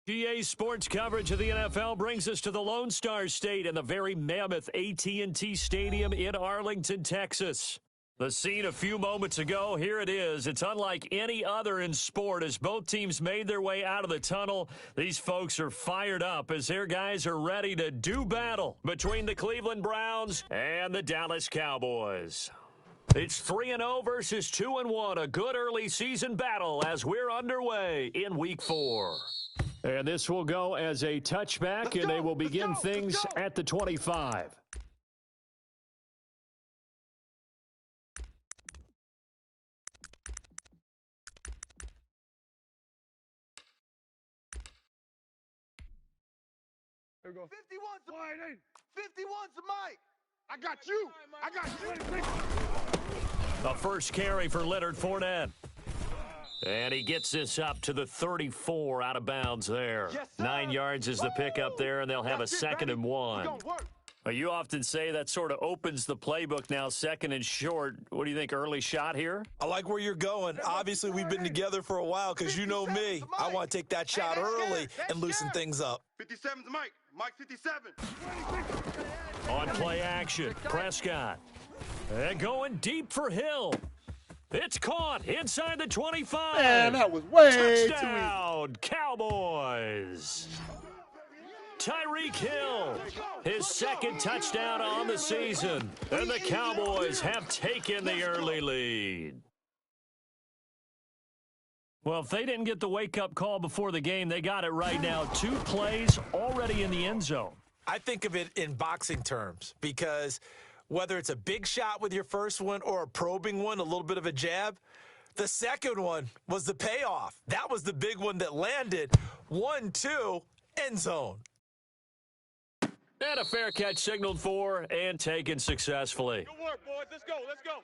GA Sports coverage of the NFL brings us to the Lone Star State and the very mammoth AT&T Stadium in Arlington, Texas. The scene a few moments ago, here it is. It's unlike any other in sport as both teams made their way out of the tunnel. These folks are fired up as their guys are ready to do battle between the Cleveland Browns and the Dallas Cowboys. It's 3-0 versus 2-1, a good early season battle as we're underway in Week 4. And this will go as a touchback, and they will begin things at the 25. There we go. 51's the Mike. 51's the Mike. I got you. I got you. The first carry for Leonard Fournette. And he gets this up to the 34 out of bounds there. Yes, 9 yards is the pickup there, and they'll have a 2nd and 1. You often say that sort of opens the playbook now, 2nd and short. What do you think, early shot here? I like where you're going. Obviously, we've been together for a while because you know me. I want to take that shot early and loosen things up. 57's Mike. Mike 57. On play action, Prescott. And going deep for Hill. It's caught inside the 25. Man, that was way Touchdown, too easy. Cowboys. Tyreek Hill, his 2nd touchdown on the season. And the Cowboys have taken the early lead. Well, if they didn't get the wake-up call before the game, they got it right now. 2 plays already in the end zone. I think of it in boxing terms because whether it's a big shot with your first one or a probing one, a little bit of a jab, the second one was the payoff. That was the big one that landed. 1-2, end zone. And a fair catch signaled for and taken successfully. Good work, boys. Let's go. Let's go.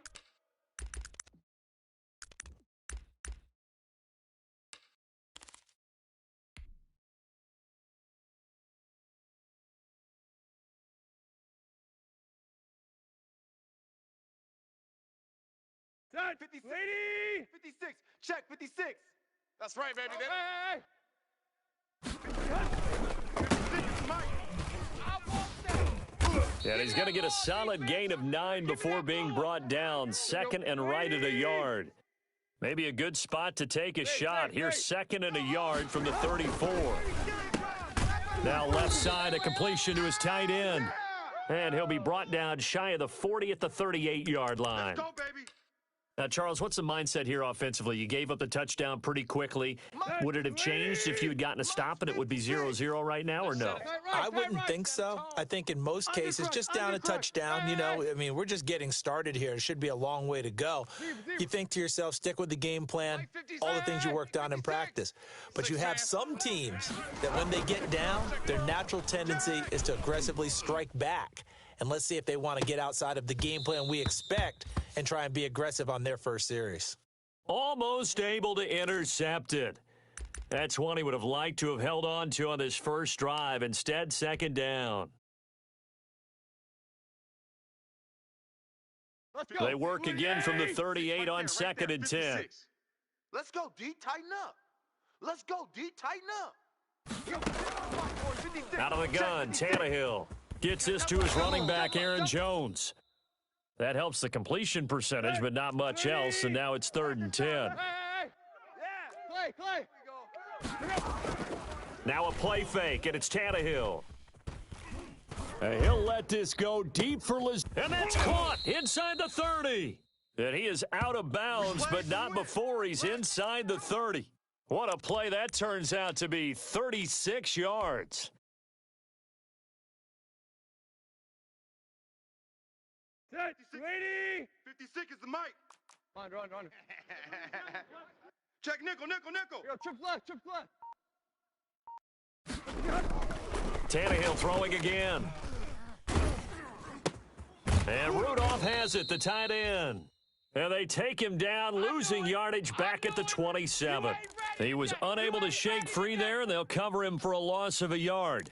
Set. 56. Lady. 56. Check. 56. That's right, baby. Hey. 56 Mike. And he's going to get a solid gain of 9 before being brought down. 2nd and right at a yard. Maybe a good spot to take a shot. Here's 2nd and a yard from the 34. Now left side, a completion to his tight end. And he'll be brought down shy of the 40 at the 38-yard line. Let's go, baby. Now, Charles, what's the mindset here offensively? You gave up the touchdown pretty quickly. Would it have changed if you had gotten a stop and it would be 0-0 right now, or no? I wouldn't think so. I think in most cases, just down a touchdown, you know, I mean, we're just getting started here. It should be a long way to go. You think to yourself, stick with the game plan, all the things you worked on in practice. But you have some teams that when they get down, their natural tendency is to aggressively strike back. And let's see if they want to get outside of the game plan we expect and try and be aggressive on their first series. Almost able to intercept it. That's one he would have liked to have held on to on this first drive. Instead, 2nd down. They work again from the 38 on 2nd and 10. Let's go, D. Tighten up. Let's go, D. Tighten up. Out of the gun, Tannehill gets this to his running back, Aaron Jones. That helps the completion percentage, but not much else, and now it's 3rd and 10. Now a play fake, and it's Tannehill. And he'll let this go deep for Liz. And that's caught inside the 30. And he is out of bounds, but not before he's inside the 30. What a play that turns out to be, 36 yards. Set, lady. 56 is the mic. Run. Check nickel. Yo, trip left. Tannehill throwing again. And Rudolph has it, the tight end. And they take him down, losing yardage back at the 27. He was unable to shake free there, and they'll cover him for a loss of a yard.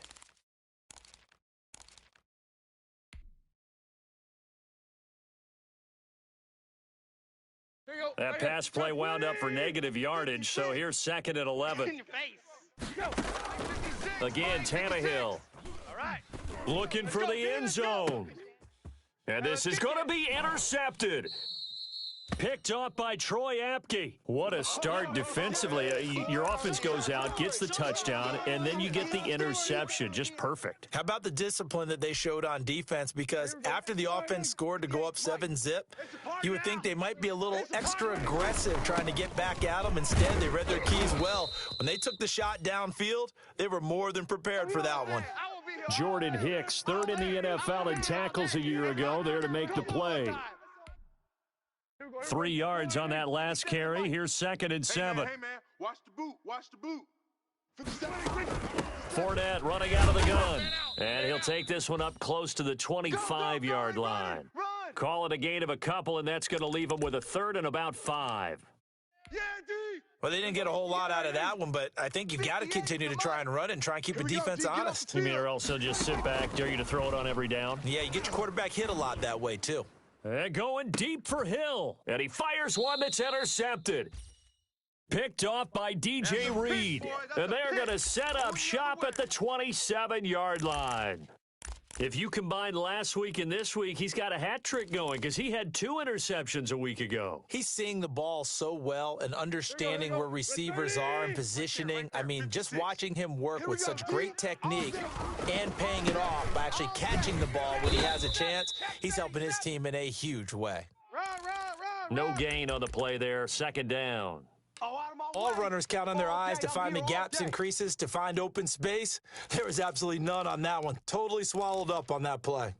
That pass play wound up for negative yardage, so here's 2nd and 11. Again, Tannehill. Looking for the end zone. And this is going to be intercepted. Picked off by Troy Apke. What a start defensively. Your offense goes out, gets the touchdown, and then you get the interception. Just perfect. How about the discipline that they showed on defense? Because after the offense scored to go up 7-zip, you would think they might be a little extra aggressive trying to get back at them. Instead, they read their keys well. When they took the shot downfield, they were more than prepared for that one. Jordan Hicks, third in the NFL in tackles a year ago, there to make the play. 3 yards on that last carry. Here's 2nd and 7. Hey, man, watch the boot. Watch the boot. Fournette running out of the gun. And he'll take this one up close to the 25-yard line. Call it a gain of a couple, and that's going to leave them with a 3rd and about 5. Yeah, D. Well, they didn't get a whole lot out of that one, but I think you got to continue to try and run and try and keep the defense honest. You mean or else they'll just sit back, dare you to throw it on every down? Yeah, you get your quarterback hit a lot that way, too. And going deep for Hill. And he fires one that's intercepted. Picked off by DJ Reed. And they're going to set up shop at the 27-yard line. If you combine last week and this week, he's got a hat trick going because he had 2 interceptions a week ago. He's seeing the ball so well and understanding where receivers are and positioning. I mean, just watching him work with such great technique and paying it off by actually catching the ball when he has a chance, he's helping his team in a huge way. No gain on the play there. 2nd down. All runners count on their eyes to find the gaps and creases, to find open space. There was absolutely none on that one. Totally swallowed up on that play.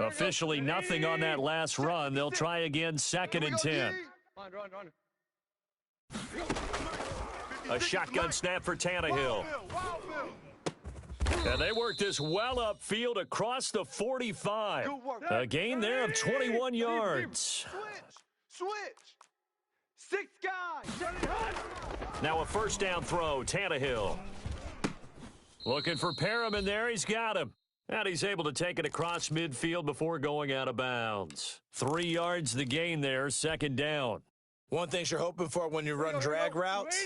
Officially nothing on that last run. They'll try again, 2nd and 10. A shotgun snap for Tannehill. And they work this well upfield across the 45. A gain there of 21 yards. Switch. 6 guys. Now a 1st down throw, Tannehill. Looking for Perriman there. He's got him. And he's able to take it across midfield before going out of bounds. 3 yards the gain there, 2nd down. One thing you're hoping for when you run drag routes,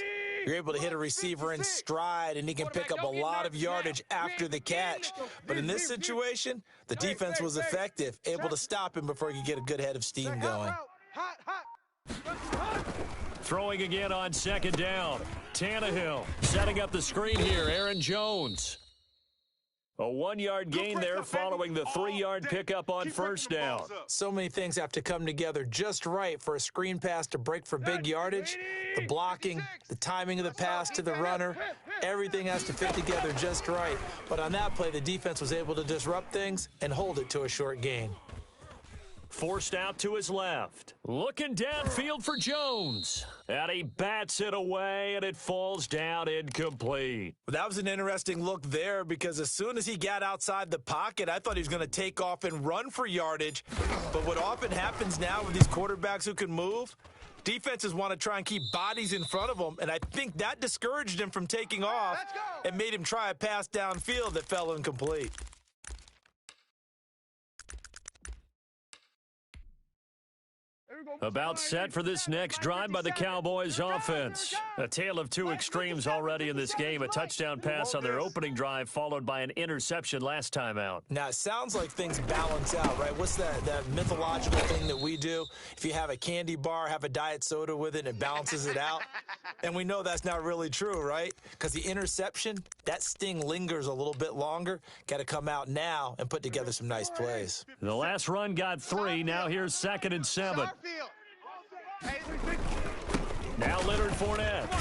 you're able to hit a receiver in stride, and he can pick up a lot of yardage after the catch. But in this situation, the defense was effective, able to stop him before he could get a good head of steam going. Throwing again on 2nd down. Tannehill setting up the screen here. Aaron Jones. A 1-yard gain there following the 3-yard pickup on 1st down. So many things have to come together just right for a screen pass to break for big yardage. The blocking, the timing of the pass to the runner, everything has to fit together just right. But on that play, the defense was able to disrupt things and hold it to a short gain. Forced out to his left. Looking downfield for Jones. And he bats it away, and it falls down incomplete. Well, that was an interesting look there because as soon as he got outside the pocket, I thought he was going to take off and run for yardage. But what often happens now with these quarterbacks who can move, defenses want to try and keep bodies in front of them, and I think that discouraged him from taking off and made him try a pass downfield that fell incomplete. About set for this next drive by the Cowboys offense. A tale of 2 extremes already in this game. A touchdown pass on their opening drive followed by an interception last time out. Now, it sounds like things balance out, right? What's that mythological thing that we do? If you have a candy bar, have a diet soda with it, and it balances it out. And we know that's not really true, right? Because the interception, that sting lingers a little bit longer. Got to come out now and put together some nice plays. The last run got 3. Now here's 2nd and 7. Now Leonard Fournette.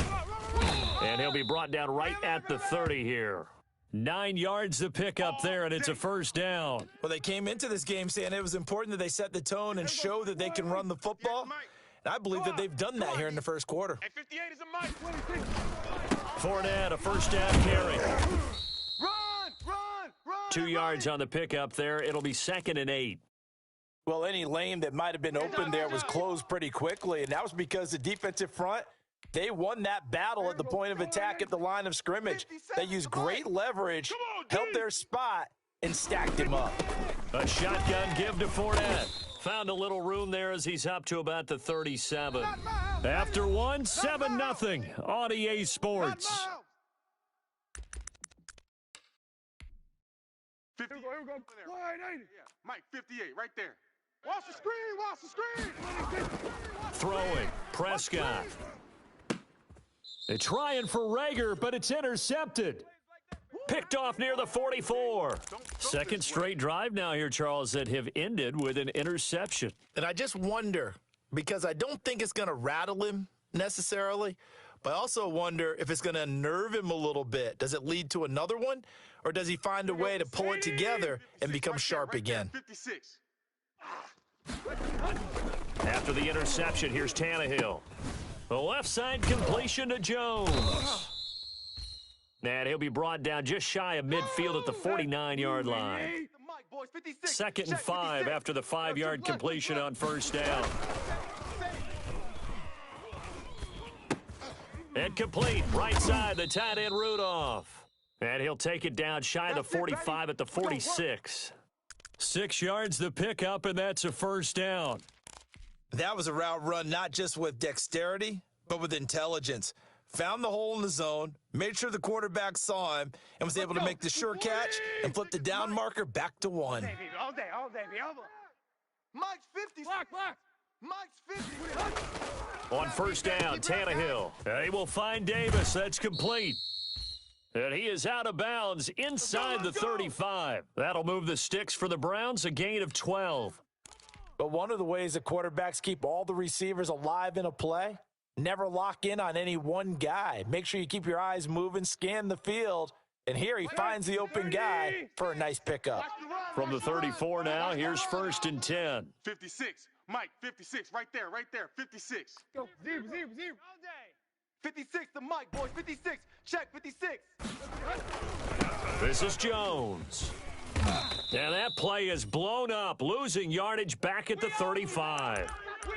And he'll be brought down right at the 30 here. 9 yards to pick up there, and it's a 1st down. Well, they came into this game saying it was important that they set the tone and show that they can run the football. And I believe that they've done that here in the first quarter. Fournette, a 1st down carry. Run! 2 yards on the pickup there. It'll be 2nd and 8. Well, any lane that might have been open there was closed pretty quickly, and that was because the defensive front, they won that battle at the point of attack at the line of scrimmage. They used great leverage, held their spot, and stacked him up. A shotgun give to Fournette. found a little room there as he's up to about the 37. After one, 7-0 on EA Sports. 50. Here we go. Wide 80. Yeah. Mike, 58, right there. Watch the screen, watch the screen. Throwing, Prescott. They're trying for Rager, but it's intercepted. Picked off near the 44. Second straight drive now here, Charles, that have ended with an interception. And I just wonder, because I don't think it's going to rattle him necessarily, but I also wonder if it's going to unnerve him a little bit. Does it lead to another one, or does he find a way to pull it together and become sharp again? 56. After the interception, here's Tannehill. The left side completion to Jones. And he'll be brought down just shy of midfield at the 49-yard line. 2nd and 5 after the 5-yard completion on first down. And complete, right side, the tight end Rudolph. And he'll take it down shy of the 45 at the 46. 6 yards the pickup, and that's a first down. That was a route run not just with dexterity, but with intelligence. Found the hole in the zone, made sure the quarterback saw him, and was able to make the sure catch and flip the down marker back to 1. All day. Mike's 50. Block. Mike's 50. On first down, Tannehill. He will find Davis. That's complete. And he is out of bounds inside the 35. That'll move the sticks for the Browns, a gain of 12. But one of the ways that quarterbacks keep all the receivers alive in a play, never lock in on any one guy. Make sure you keep your eyes moving, scan the field, and here he finds the open guy for a nice pickup. From the 34 now, here's 1st and 10. 56. Mike, 56. Right there. 56. Go. Zero. All day. 56 to Mike, boys. 56. Check 56. This is Jones. And that play is blown up, losing yardage back at the 35.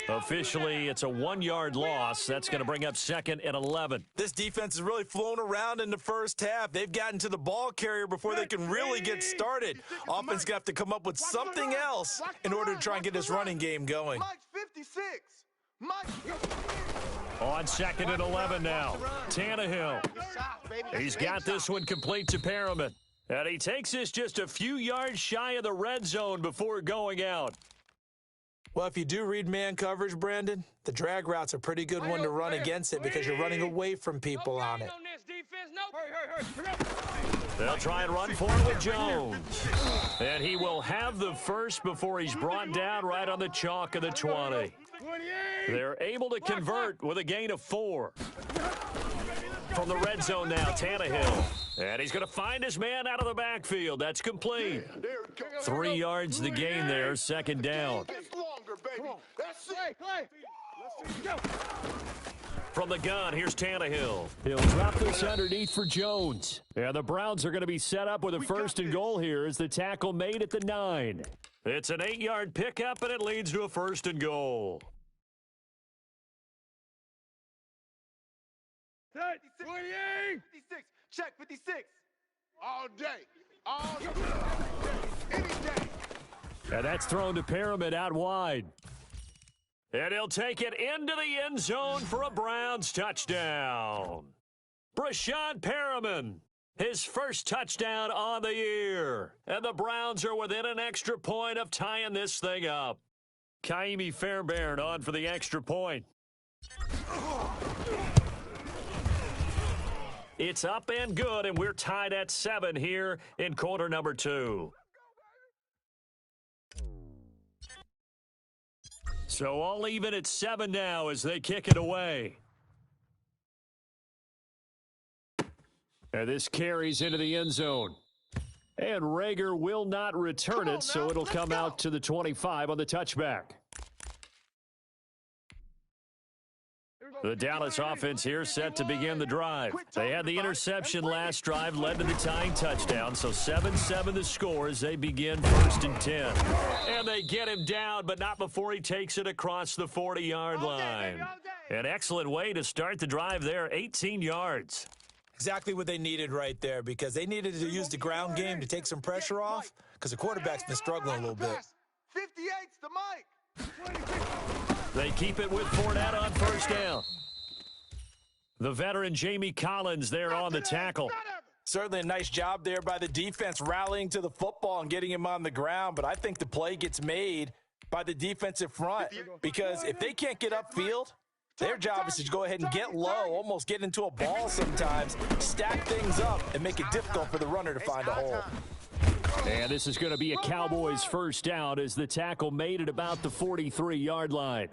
Officially, it's a 1-yard loss. That's going to bring up 2nd and 11. This defense has really flown around in the first half. They've gotten to the ball carrier before they can really get started. Offense going to have to come up with something else in order to try and get this running game going. Mike's 56. On 2nd and 11 now. Tannehill. He's got this one complete to Perriman. And he takes this just a few yards shy of the red zone before going out. Well, if you do read man coverage, Brandon, the drag route's a pretty good one to run against it because you're running away from people on it. They'll try and run for it with Jones. And he will have the first before he's brought down right on the chalk of the 20. They're able to convert with a gain of 4. From the red zone now, Tannehill. And he's going to find his man out of the backfield. That's complete. 3 yards the gain there, 2nd down. From the gun, here's Tannehill. He'll drop this underneath for Jones. And the Browns are going to be set up with a 1st and goal here as the tackle made at the 9. It's an 8-yard pickup, and it leads to a 1st and goal. 58. 56. Check 56. All day. Any day. And that's thrown to Perriman out wide. And he'll take it into the end zone for a Browns touchdown. Brashad Perriman, his first touchdown on the year. And the Browns are within an extra point of tying this thing up. Kaimi Fairbairn on for the extra point. It's up and good, and we're tied at 7 here in quarter number 2. So all even at 7 now as they kick it away. And this carries into the end zone. And Rager will not return it, so it'll come out to the 25 on the touchback. The Dallas offense here set to begin the drive. They had the interception last drive, led to the tying touchdown. So 7-7 the score as they begin 1st and 10. And they get him down, but not before he takes it across the 40-yard line. An excellent way to start the drive there, 18 yards. Exactly what they needed right there because they needed to use the ground game to take some pressure off because the quarterback's been struggling a little bit. 58's to Mike. They keep it with Fournette on first down. The veteran Jamie Collins there on the tackle. Certainly a nice job there by the defense rallying to the football and getting him on the ground, but I think the play gets made by the defensive front because if they can't get upfield, their job is to go ahead and get low, almost get into a ball sometimes, stack things up, and make it difficult for the runner to find a hole. And this is going to be a Cowboys first down as the tackle made at about the 43-yard line.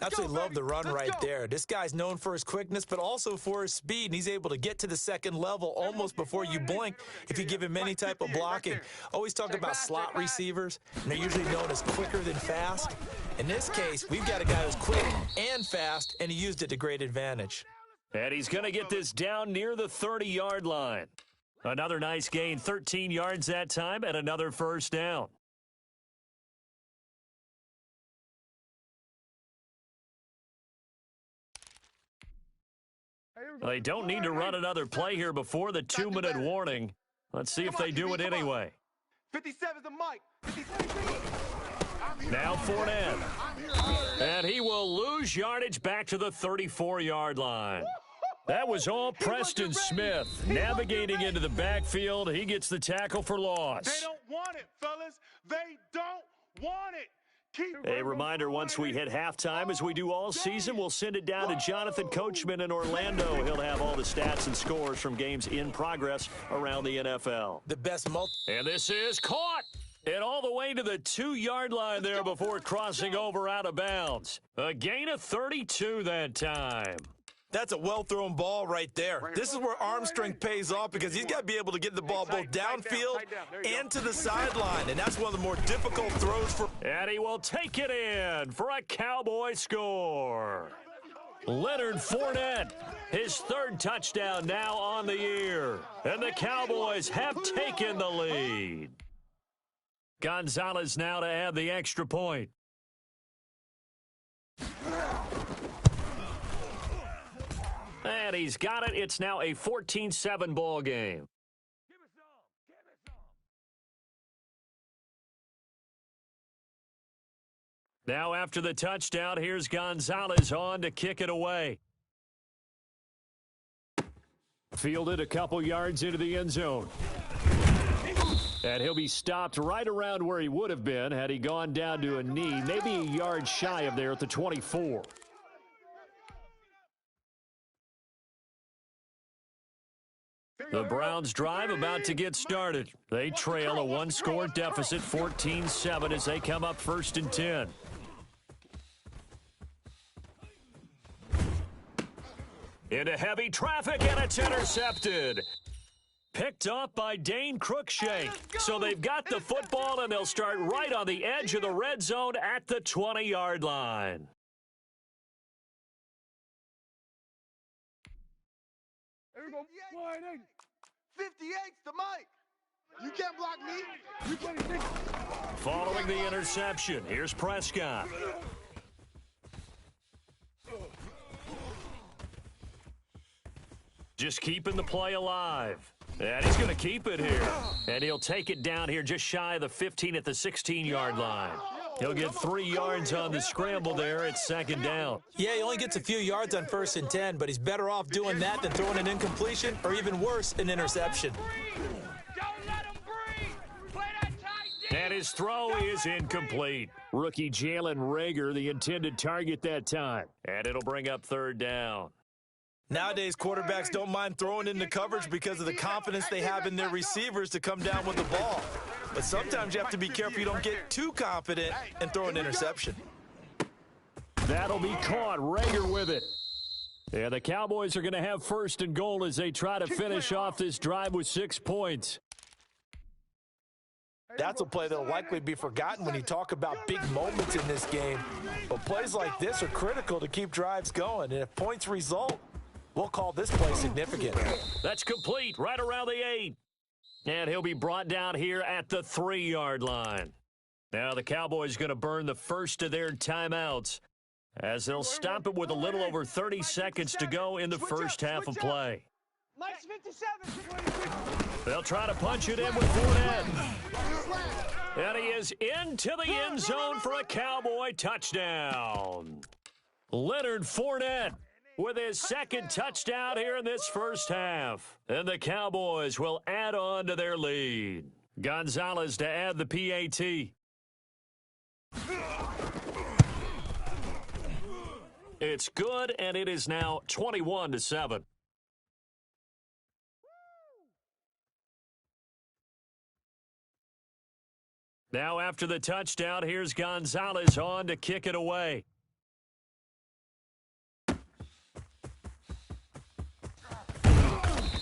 Absolutely love the run right there. This guy's known for his quickness, but also for his speed, and he's able to get to the second level almost before you blink if you give him any type of blocking. Always talk about slot receivers, and they're usually known as quicker than fast. In this case, we've got a guy who's quick and fast, and he used it to great advantage. And he's going to get this down near the 30-yard line. Another nice gain, 13 yards that time, and another first down. They don't need to run another play here before the 2-minute warning. Let's see if they do it anyway. 57 is the mic. Now Fournette. And he will lose yardage back to the 34-yard line. That was all Preston Smith navigating into the backfield. He gets the tackle for loss. They don't want it, fellas. They don't want it. A reminder, once we hit halftime, as we do all season, we'll send it down to Jonathan Coachman in Orlando. He'll have all the stats and scores from games in progress around the NFL. The best And this is caught. And all the way to the 2-yard line there before crossing over out of bounds. A gain of 32 that time. That's a well-thrown ball right there. This is where arm strength pays off because he's got to be able to get the ball both downfield and to the sideline, and that's one of the more difficult throws for. And he will take it in for a Cowboy score. Leonard Fournette, his third touchdown now on the year, and the Cowboys have taken the lead. Gonzalez now to add the extra point. And he's got it. It's now a 14-7 ball game. Now after the touchdown, here's Gonzalez on to kick it away. Fielded a couple yards into the end zone. And he'll be stopped right around where he would have been had he gone down to a knee, maybe a yard shy of there at the 24. The Browns drive about to get started. They trail a one-score deficit, 14-7, as they come up 1st and 10. Into heavy traffic, and it's intercepted. Picked up by Dane Cruikshank. So they've got the football, and they'll start right on the edge of the red zone at the 20-yard line. There we go. 58's the mic. You can't block me. Following the interception, here's Prescott. Just keeping the play alive. And he's going to keep it here. And he'll take it down here just shy of the 15 at the 16-yard line. He'll get 3 yards on the scramble there at 2nd down. Yeah, he only gets a few yards on 1st and 10, but he's better off doing that than throwing an incompletion or even worse, an interception. And his throw is incomplete. Rookie Jalen Reagor, the intended target that time. And it'll bring up 3rd down. Nowadays, quarterbacks don't mind throwing into coverage because of the confidence they have in their receivers to come down with the ball. But sometimes you have to be careful you don't get too confident and throw an interception. That'll be caught. Reagor with it. Yeah, the Cowboys are going to have 1st and goal as they try to finish off this drive with 6 points. That's a play that will likely be forgotten when you talk about big moments in this game. But plays like this are critical to keep drives going. And if points result, we'll call this play significant. That's complete right around the 8. And he'll be brought down here at the 3-yard line. Now the Cowboys going to burn the first of their timeouts as they'll stop it with a little over 30 seconds to go in the first half of play. Mike's 57. They'll try to punch it in with Fournette. And he is into the end zone for a Cowboy touchdown. Leonard Fournette with his second touchdown here in this first half. And the Cowboys will add on to their lead. Gonzalez to add the PAT. It's good, and it is now 21-7. Now after the touchdown, here's Gonzalez on to kick it away.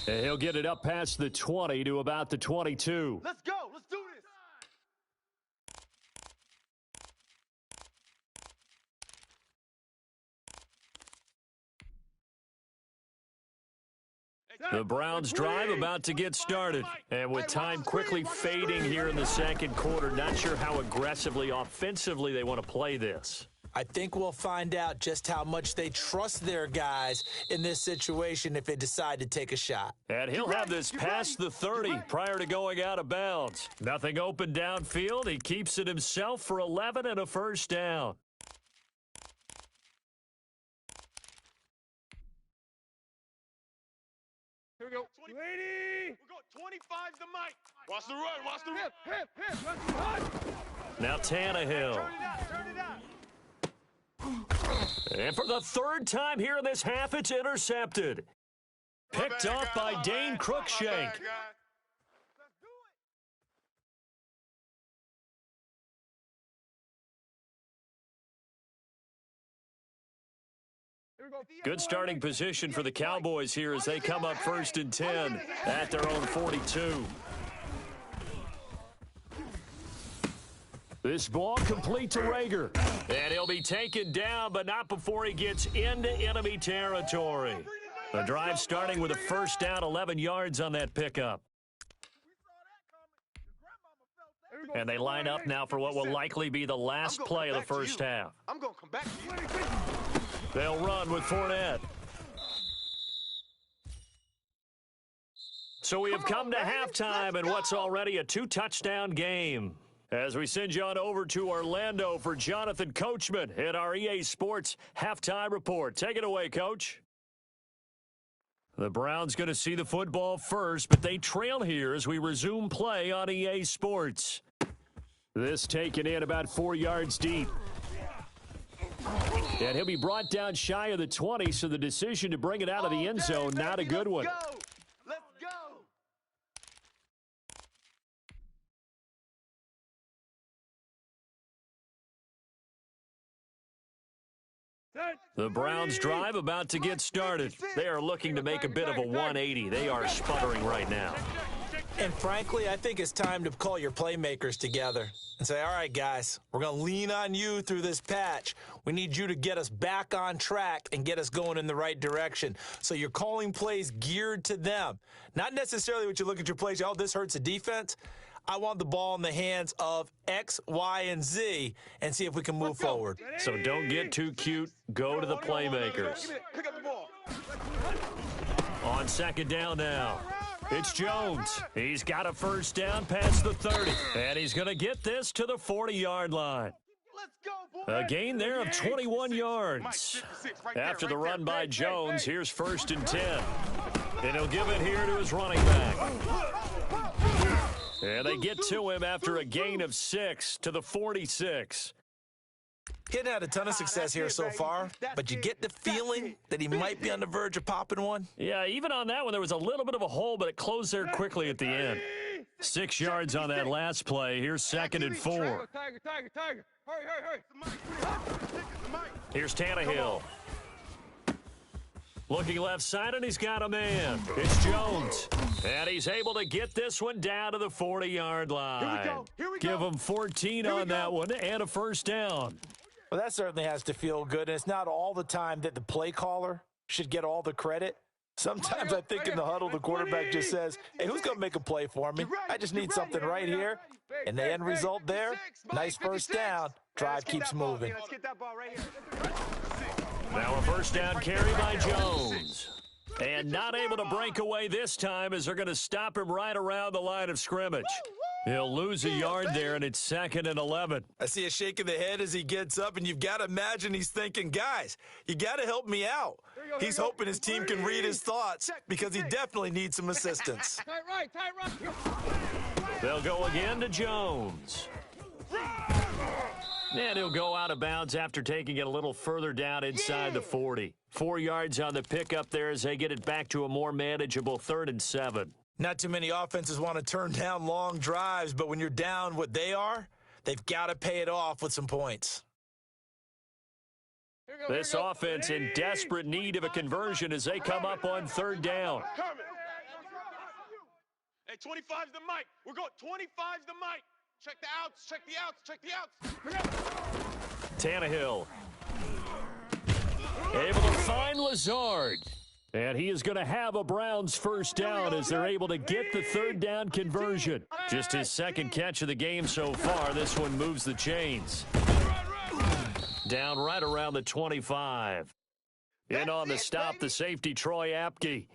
And he'll get it up past the 20 to about the 22. Let's go. Let's do this. The Browns drive about to get started. And with time quickly fading here in the second quarter, not sure how aggressively, offensively they want to play this. I think we'll find out just how much they trust their guys in this situation if they decide to take a shot. And he'll have this past the 30 prior to going out of bounds. Nothing open downfield. He keeps it himself for 11 and a first down. Here we go. 20. Lady. We're going 25 to Mike. Watch the run. Watch the run. Hip. Now Tannehill. Turn it out. And for the third time here in this half, it's intercepted. Picked off by Dane Cruikshank. Good starting position for the Cowboys here as they come up 1st and 10 at their own 42. This ball complete to Rager. And he'll be taken down, but not before he gets into enemy territory. The drive starting with a first down, 11 yards on that pickup. And they line up now for what will likely be the last play of the first half. I'm going to come back to you. They'll run with Fournette. So we have come to halftime in what's already a 2-touchdown game. As we send you on over to Orlando for Jonathan Coachman in our EA Sports Halftime Report. Take it away, Coach. The Browns going to see the football first, but they trail here as we resume play on EA Sports. This taken in about 4 yards deep. And he'll be brought down shy of the 20, so the decision to bring it out of the end zone, not a good one. Let's go. The Browns drive about to get started. They are looking to make a bit of a 180. They are sputtering right now. And frankly, I think it's time to call your playmakers together and say, all right, guys, we're going to lean on you through this patch. We need you to get us back on track and get us going in the right direction. So you're calling plays geared to them. Not necessarily what you look at your plays, oh, this hurts the defense. I want the ball in the hands of X, Y, and Z and see if we can move forward. So don't get too cute. Go to the playmakers. Pick up the ball. On second down now. It's Jones. He's got a first down past the 30. And he's going to get this to the 40-yard line. Let's go, boy. A gain there of 21 yards. After the run by Jones, here's 1st and 10. And he'll give it here to his running back. And they get to him after a gain of 6 to the 46. He hadn't had a ton of success here so far, but you get the feeling that he might be on the verge of popping one. Yeah, even on that one, there was a little bit of a hole, but it closed there quickly at the end. 6 yards on that last play. Here's 2nd and 4. Tiger. Hurry. Here's Tannehill. Looking left side, and he's got a man. It's Jones. And he's able to get this one down to the 40-yard line. Here we go. Give him 14 on that one and a first down. Well, that certainly has to feel good, and it's not all the time that the play caller should get all the credit. Sometimes I think in the huddle, the quarterback just says, hey, who's going to make a play for me? I just need something right here. And the end result there, nice first down. Drive keeps moving. Let's get that ball right here. Now a first down carry by Jones. And not able to break away this time as they're going to stop him right around the line of scrimmage. He'll lose a yard there, and it's 2nd and 11. I see a shake of the head as he gets up, and you've got to imagine he's thinking, guys, you got to help me out. He's hoping his team can read his thoughts because he definitely needs some assistance. Tight right. They'll go again to Jones. And he'll go out of bounds after taking it a little further down inside the 40. 4 yards on the pickup there as they get it back to a more manageable 3rd and 7. Not too many offenses want to turn down long drives, but when you're down what they are, they've got to pay it off with some points. This offense in desperate need of a conversion as they come up on 3rd down. Hey, 25's the mic. We're going 25's the mic. Check the outs. Tannehill able to find Lazard. And he is going to have a Browns first down as they're able to get the 3rd down conversion. Just his 2nd catch of the game so far. This one moves the chains. Down right around the 25. In on the stop, the safety, Troy Apke.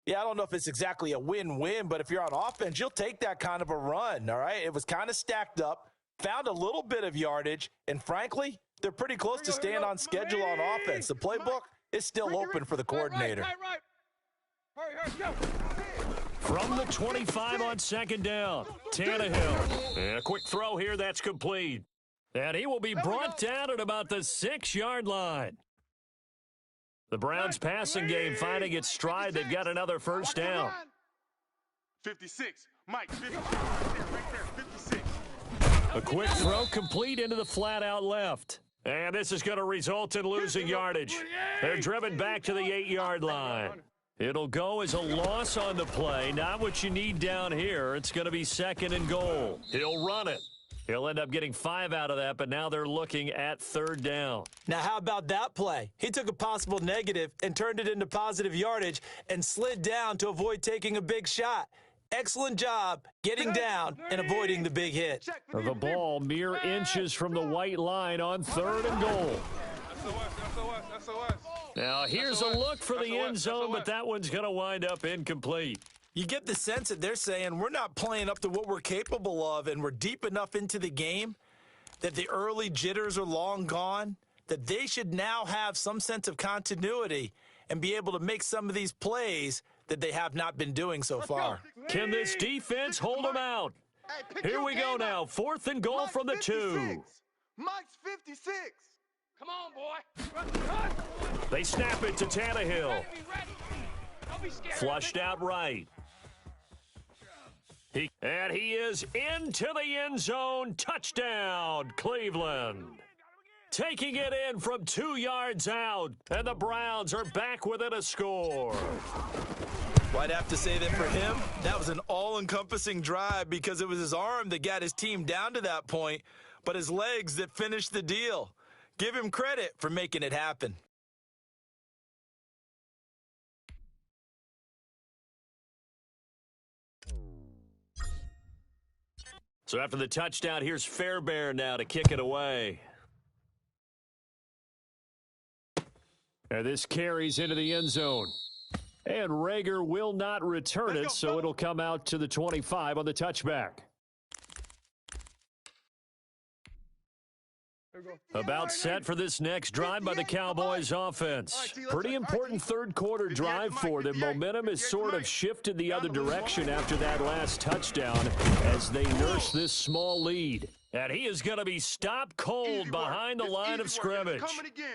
Yeah, I don't know if it's exactly a win-win, but if you're on offense, you'll take that kind of a run, all right? It was kind of stacked up, found a little bit of yardage, and frankly, they're pretty close to staying on schedule on offense. The playbook is still open for the coordinator. From the 25 on 2nd down, Tannehill. And a quick throw here, that's complete. And he will be brought down at about the 6-yard line. The Browns passing game finding its stride. They've got another first down. 56. Mike, 56. Right there, 56. A quick throw complete into the flat out left. And this is going to result in losing yardage. They're driven back to the 8-yard line. It'll go as a loss on the play. Not what you need down here. It's going to be 2nd and goal. He'll run it. He'll end up getting 5 out of that, but now they're looking at 3rd down. Now, how about that play? He took a possible negative and turned it into positive yardage and slid down to avoid taking a big shot. Excellent job getting down and avoiding the big hit. The ball mere inches from the white line on 3rd and goal. Now, here's a look for the end zone, but that one's going to wind up incomplete. You get the sense that they're saying we're not playing up to what we're capable of, and we're deep enough into the game that the early jitters are long gone, that they should now have some sense of continuity and be able to make some of these plays that they have not been doing so far. Can this defense hold them out? Here we go now. 4th and goal from the 2. Mike's 56. Come on, boy. They snap it to Tannehill. Flushed out right. And he is into the end zone. Touchdown, Cleveland. Taking it in from 2 yards out. And the Browns are back within a score. Well, I'd have to say that for him, that was an all-encompassing drive because it was his arm that got his team down to that point, but his legs that finished the deal. Give him credit for making it happen. So after the touchdown, here's Fairbairn now to kick it away. And this carries into the end zone. And Rager will not return it, so it'll come out to the 25 on the touchback. About set for this next drive by the Cowboys offense. Pretty important third quarter drive for them. Momentum has sort of shifted the other direction after that last touchdown as they nurse this small lead. And he is going to be stopped cold behind the line of scrimmage.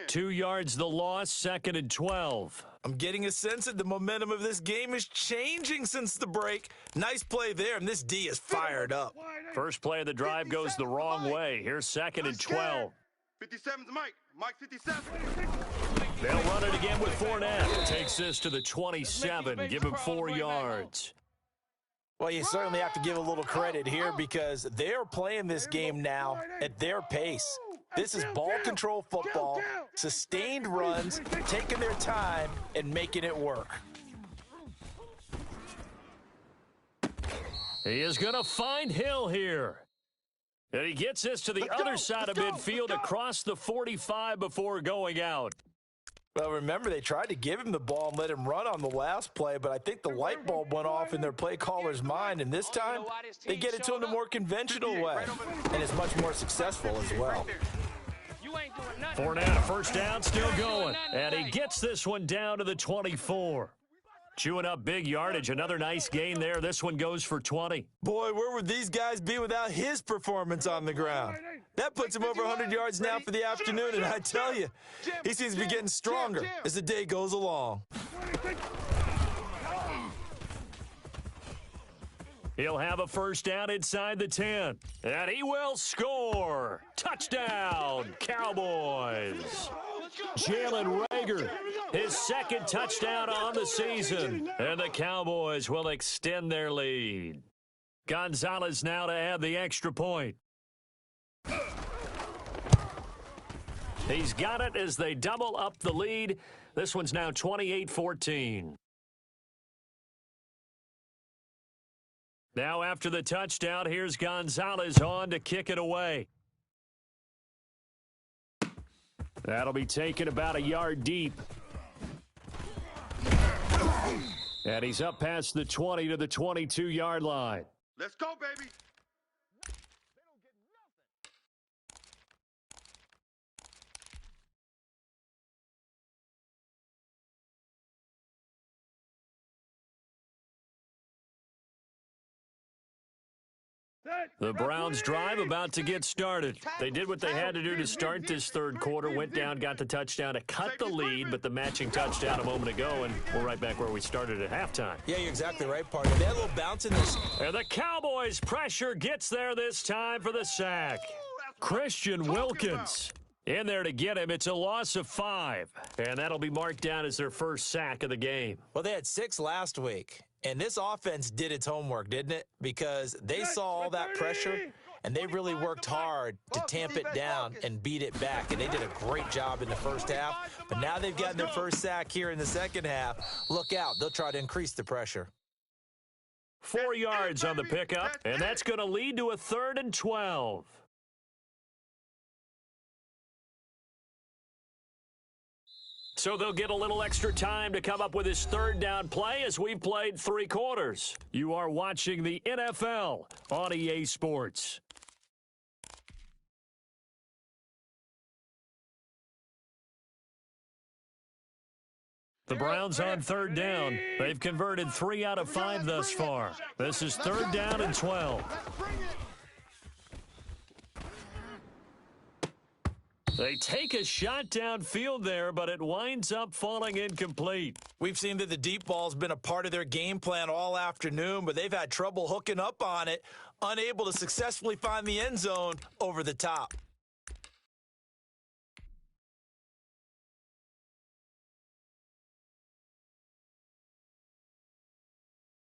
2 yards the loss, 2nd and 12. I'm getting a sense that the momentum of this game is changing since the break. Nice play there, and this D is fired up. First play of the drive goes the wrong way. Here's 2nd and 12. 57's Mike. Mike 57. They'll run it again with Fournette. Takes this to the 27. Give him 4 yards. Well, you certainly have to give a little credit here because they're playing this game now at their pace. This is ball control football, sustained runs, taking their time and making it work. He is going to find Hill here. And he gets this to the other side of midfield across the 45 before going out. Well, remember, they tried to give him the ball and let him run on the last play, but I think the light bulb went off in their play caller's mind, and this time they get it to him the more conventional way, and it's much more successful as well. Fournette, first down, still going, and he gets this one down to the 24. Chewing up big yardage. Another nice gain there. This one goes for 20. Boy, where would these guys be without his performance on the ground? That puts him over 100 yards now for the afternoon, and I tell you, he seems to be getting stronger as the day goes along. He'll have a first down inside the 10, and he will score. Touchdown, Cowboys. Jalen Reagor, his second touchdown on the season, and the Cowboys will extend their lead. Gonzalez now to add the extra point. He's got it as they double up the lead. This one's now 28-14. Now after the touchdown, here's Gonzalez on to kick it away. That'll be taken about a yard deep. And he's up past the 20 to the 22-yard line. Let's go, baby. The Browns drive about to get started. They did what they had to do to start this third quarter, went down, got the touchdown to cut the lead, but the matching touchdown a moment ago, and we're right back where we started at halftime. Yeah, you're exactly right, partner. They had a little bounce in this. And the Cowboys' pressure gets there this time for the sack. Christian Wilkins in there to get him. It's a loss of 5, and that'll be marked down as their first sack of the game. Well, they had 6 last week. And this offense did its homework, didn't it? Because they saw all that pressure, and they really worked hard to tamp it down and beat it back. And they did a great job in the first half. But now they've gotten their first sack here in the second half. Look out. They'll try to increase the pressure. 4 yards on the pickup, and that's going to lead to a 3rd and 12. So they'll get a little extra time to come up with his third down play as we've played 3 quarters. You are watching the NFL on EA Sports. The Browns on 3rd down. They've converted 3 out of 5 thus far. This is 3rd down and 12. They take a shot downfield there, but it winds up falling incomplete. We've seen that the deep ball's been a part of their game plan all afternoon, but they've had trouble hooking up on it, unable to successfully find the end zone over the top.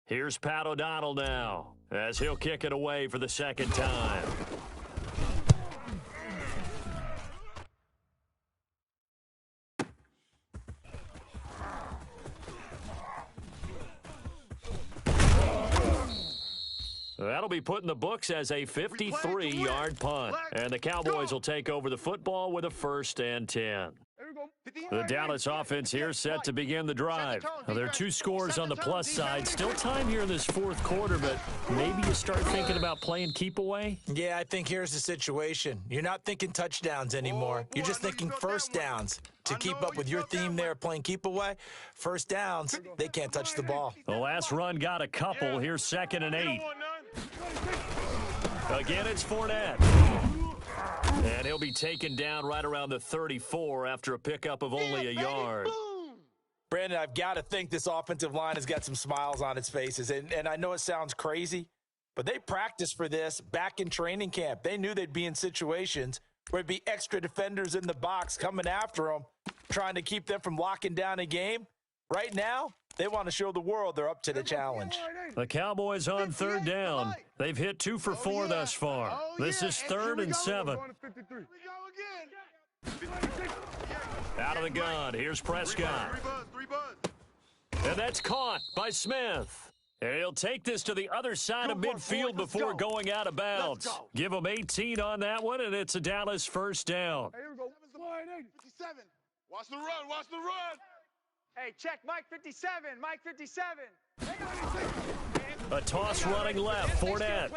Here's Pat O'Donnell now, as he'll kick it away for the second time. That'll be put in the books as a 53-yard punt. And the Cowboys will take over the football with a 1st and 10. The Dallas offense here set to begin the drive. Now, there are 2 scores on the plus side. Still time here in this 4th quarter, but maybe you start thinking about playing keep away? Yeah, I think here's the situation. You're not thinking touchdowns anymore. You're just thinking first downs. To keep up with your theme there, playing keep away, first downs, they can't touch the ball. The last run got a couple. Here's 2nd and 8. Again, it's Fournette. And he'll be taken down right around the 34 after a pickup of only a yard. Brandon, I've got to think this offensive line has got some smiles on its faces. And I know it sounds crazy, but they practiced for this back in training camp. They knew they'd be in situations where it'd be extra defenders in the box coming after them, trying to keep them from locking down a game. Right now, they want to show the world they're up to the challenge. The Cowboys on 3rd down. They've hit 2 for 4 thus far. This is 3rd and 7. Out of the gun. Here's Prescott. And that's caught by Smith. And he'll take this to the other side of midfield before going out of bounds. Give him 18 on that one, and it's a Dallas first down. Watch the run, watch the run. Hey, check Mike 57, Mike 57. A toss running left, Fournette.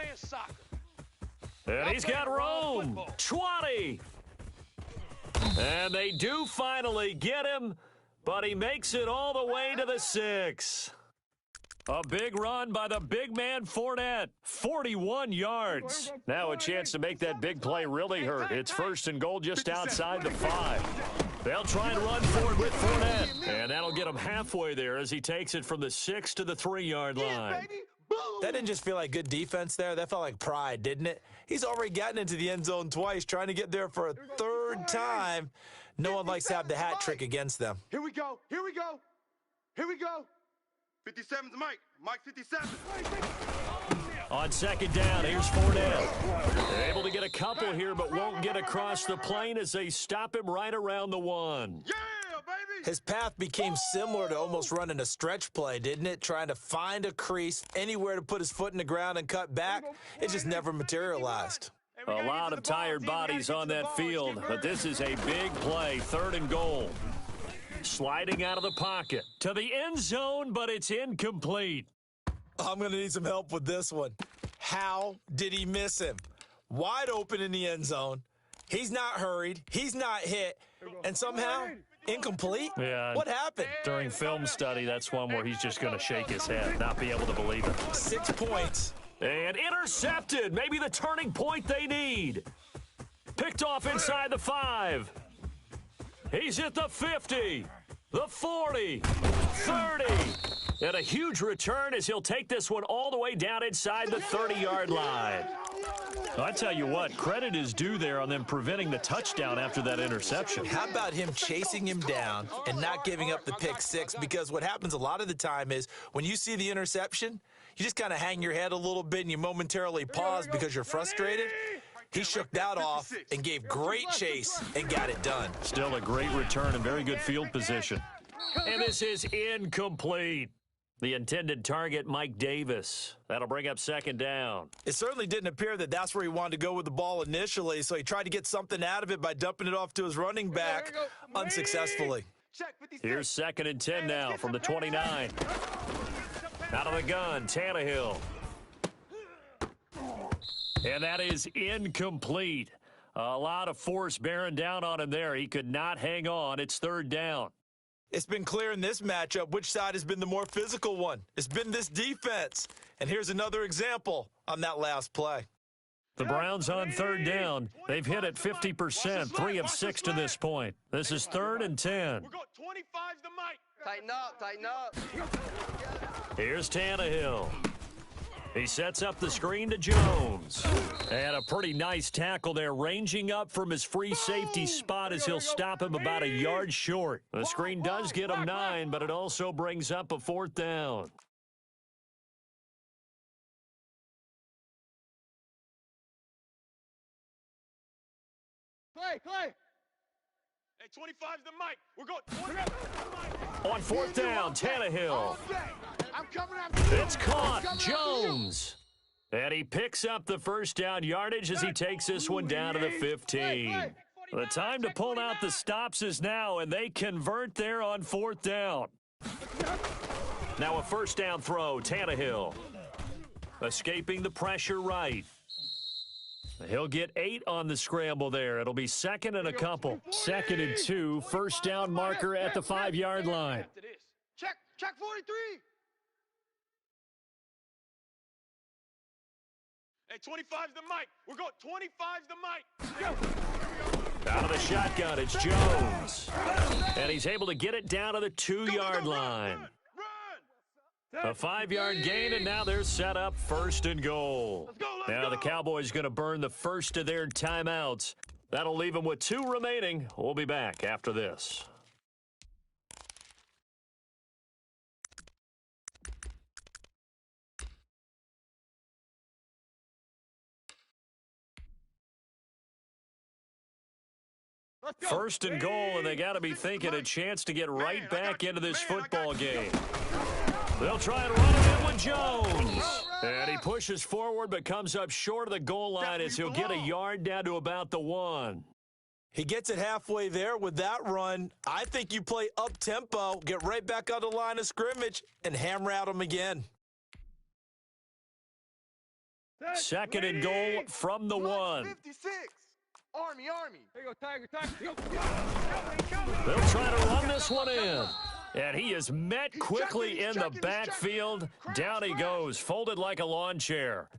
And he's got room. 20. And they do finally get him, but he makes it all the way to the 6. A big run by the big man Fournette. 41 yards. Now a chance to make that big play really hurt. It's first and goal just outside the 5. They'll try and run for it with Fournette. And that'll get him halfway there as he takes it from the 6 to the 3-yard line. That didn't just feel like good defense there. That felt like pride, didn't it? He's already gotten into the end zone twice, trying to get there for a third time. No one likes to have the hat trick against them. Here we go, here we go, here we go. 57's Mike, Mike 57. On second down, here's Fournette. They're able to get a couple here, but won't get across the plane as they stop him right around the 1. Yeah, baby! His path became similar to almost running a stretch play, didn't it? Trying to find a crease, anywhere to put his foot in the ground and cut back. It just never materialized. A lot of tired bodies on that field, but this is a big play, 3rd and goal. Sliding out of the pocket to the end zone, but it's incomplete. I'm going to need some help with this one. How did he miss him? Wide open in the end zone. He's not hurried. He's not hit. And somehow, incomplete? Yeah. What happened? During film study, that's one where he's just going to shake his head, not be able to believe it. 6 points. And intercepted. Maybe the turning point they need. Picked off inside the 5. He's at the 50, the 40, 30. And a huge return as he'll take this one all the way down inside the 30-yard line. I tell you what, credit is due there on them preventing the touchdown after that interception. How about him chasing him down and not giving up the pick 6? Because what happens a lot of the time is when you see the interception, you just kind of hang your head a little bit and you momentarily pause because you're frustrated. He shook that off and gave great chase and got it done. Still a great return and very good field position. And this is incomplete. The intended target, Mike Davis. That'll bring up second down. It certainly didn't appear that that's where he wanted to go with the ball initially, so he tried to get something out of it by dumping it off to his running back unsuccessfully. Here's 2nd and 10 now from the 29. Out of the gun, Tannehill. And that is incomplete. A lot of force bearing down on him there. He could not hang on. It's 3rd down. It's been clear in this matchup which side has been the more physical one. It's been this defense. And here's another example on that last play. The Browns on 3rd down. They've hit it 50%, 3 of 6 to this point. This is 3rd and 10. We're going 25's the Mike. Tighten up, tighten up. Here's Tannehill. He sets up the screen to Jones. And a pretty nice tackle there, ranging up from his free safety spot as he'll stop him about a yard short. The screen does get him 9, but it also brings up a 4th down. Clay. Hey, 25's the Mike. We're going 25's the Mike. On 4th down, Tannehill. I'm coming after you. It's caught. Jones. And he picks up the first down yardage as he takes this one down to the 15. The time to pull out the stops is now, and they convert there on 4th down. Now a first down throw, Tannehill. Escaping the pressure right. He'll get 8 on the scramble there. It'll be 2nd and a couple. 2nd and 2, first down marker at the 5-yard line. Check 43. Hey, 25's the Mike. We're going 25's the Mike. Out of the shotgun, it's Jones. And he's able to get it down to the 2-yard line. A 5-yard gain, and now they're set up 1st and goal. Now the Cowboys going to burn the first of their timeouts. That'll leave them with 2 remaining. We'll be back after this. First and goal, and they got to be thinking a chance to get right back into this football game. They'll try and run it in with Jones. And he pushes forward but comes up short of the goal line as he'll get a yard down to about the 1. He gets it halfway there with that run. I think you play up-tempo, get right back on the line of scrimmage, and hammer at him again. Second and goal from the one. 56. Army. There you go, Tiger. They'll try to run this one in. And he is met quickly in the backfield. Down he goes, folded like a lawn chair.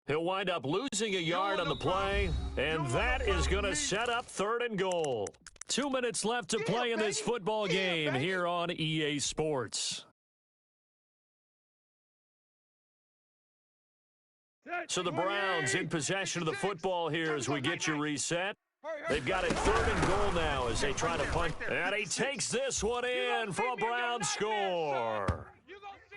He'll wind up losing a yard on the play, and that is going to set up third and goal. 2 minutes left to play in this football game here on EA Sports. So the Browns in possession of the football here as we get you reset. They've got it third and goal now as they try to punt. And he takes this one in for a Brown score.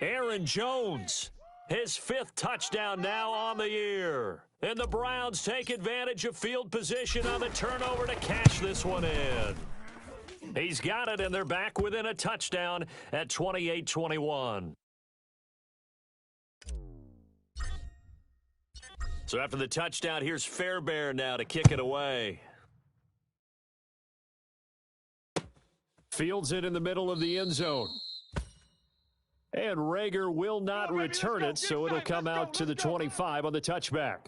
Aaron Jones, his fifth touchdown now on the year. And the Browns take advantage of field position on the turnover to cash this one in. He's got it, and they're back within a touchdown at 28-21. So after the touchdown, here's Fairbairn now to kick it away. Fields it in the middle of the end zone. And Rager will not return it, so it'll come out to the 25 on the touchback.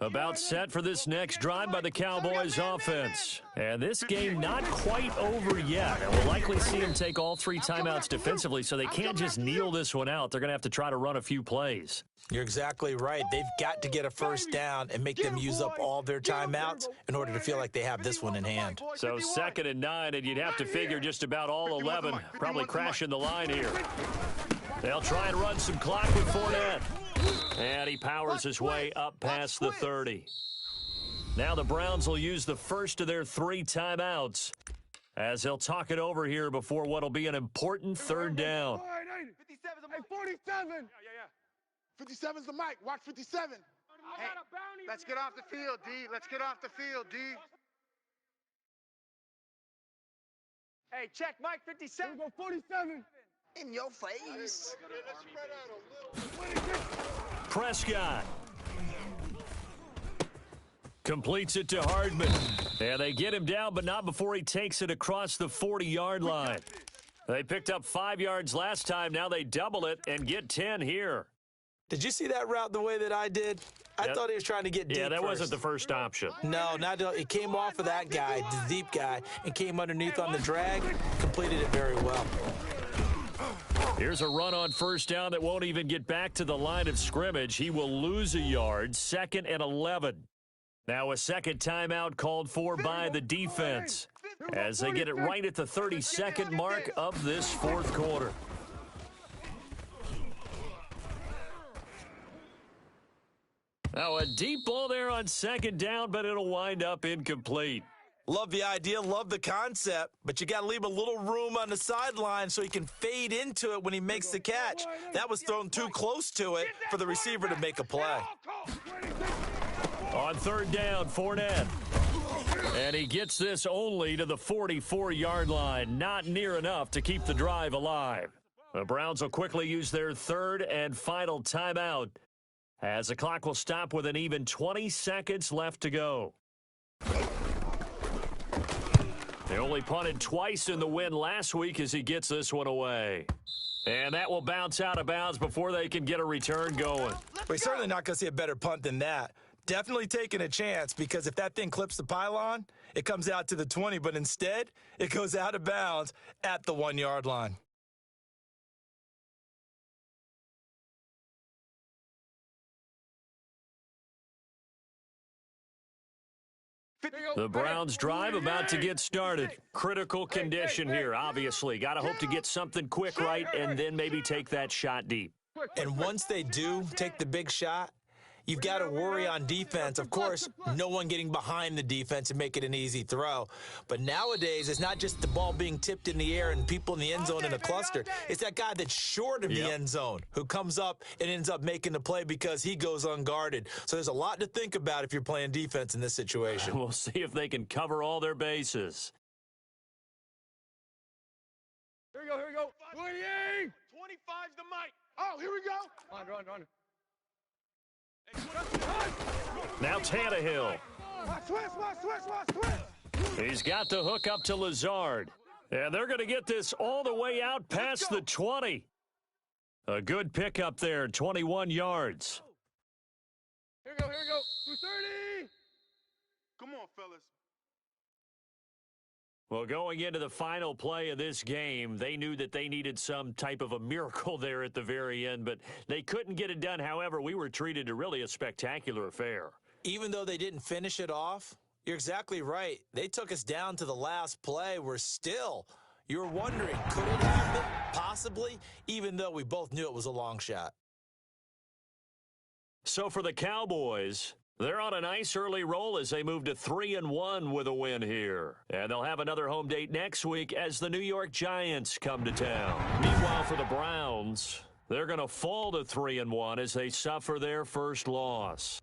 About set for this next drive by the Cowboys offense. And this game not quite over yet. And we'll likely see them take all three timeouts defensively, so they can't just kneel this one out. They're going to have to try to run a few plays. You're exactly right. They've got to get a first down and make them use up all their timeouts in order to feel like they have this one in hand. So 2nd and 9, and you'd have to figure just about all 11 probably crashing the line here. They'll try and run some clock with Fournette. And he powers his way up past the 30. Now the Browns will use the first of their 3 timeouts as they'll talk it over here before what will be an important third down. 47. 57's the mic. Watch 57. Hey, let's get off the field, D. Let's get off the field, D. Hey, check Mike 57. Go 47. In your face. Prescott completes it to Hardman. And they get him down, but not before he takes it across the 40-yard line. They picked up 5 yards last time. Now they double it and get 10 here. Did you see that route the way that I did? I thought he was trying to get deep. Yeah, that first. wasn't the first option. No, it came off of that guy, the deep guy, and came underneath on the drag. Completed it very well. Here's a run on first down that won't even get back to the line of scrimmage. He will lose a yard, 2nd and 11. Now a second timeout called for by the defense as they get it right at the 32nd mark of this fourth quarter. Now a deep ball there on 2nd down, but it'll wind up incomplete. Love the idea, love the concept, but you got to leave a little room on the sideline so he can fade into it when he makes the catch. That was thrown too close to it for the receiver to make a play. On 3rd down, Fournette. And he gets this only to the 44-yard line. Not near enough to keep the drive alive. The Browns will quickly use their 3rd and final timeout as the clock will stop with an even 20 seconds left to go. They only punted twice in the win last week as he gets this one away. And that will bounce out of bounds before they can get a return going. We're certainly not going to see a better punt than that. Definitely taking a chance, because if that thing clips the pylon, it comes out to the 20, but instead it goes out of bounds at the 1-yard line. The Browns drive about to get started. Critical condition here, obviously. Got to hope to get something quick right and then maybe take that shot deep. And once they do take the big shot, you've got to worry on defense. Of course, no one getting behind the defense and make it an easy throw. But nowadays, it's not just the ball being tipped in the air and people in the end zone in a cluster. It's that guy that's short of the end zone who comes up and ends up making the play because he goes unguarded. So there's a lot to think about if you're playing defense in this situation. We'll see if they can cover all their bases. Here we go. 28. 25's the mic. Oh, here we go. Run. Now Tannehill. He's got the hook up to Lazard. And they're going to get this all the way out past the 20. A good pickup there, 21 yards. Here we go. 230. Come on, fellas. Well, going into the final play of this game, they knew that they needed some type of a miracle there at the very end, but they couldn't get it done. However, we were treated to really a spectacular affair. Even though they didn't finish it off, you're exactly right. They took us down to the last play. You're wondering, could it happen? Possibly, even though we both knew it was a long shot. So for the Cowboys, they're on a nice early roll as they move to 3-1 with a win here. And they'll have another home date next week as the New York Giants come to town. Meanwhile, for the Browns, they're going to fall to 3-1 as they suffer their first loss.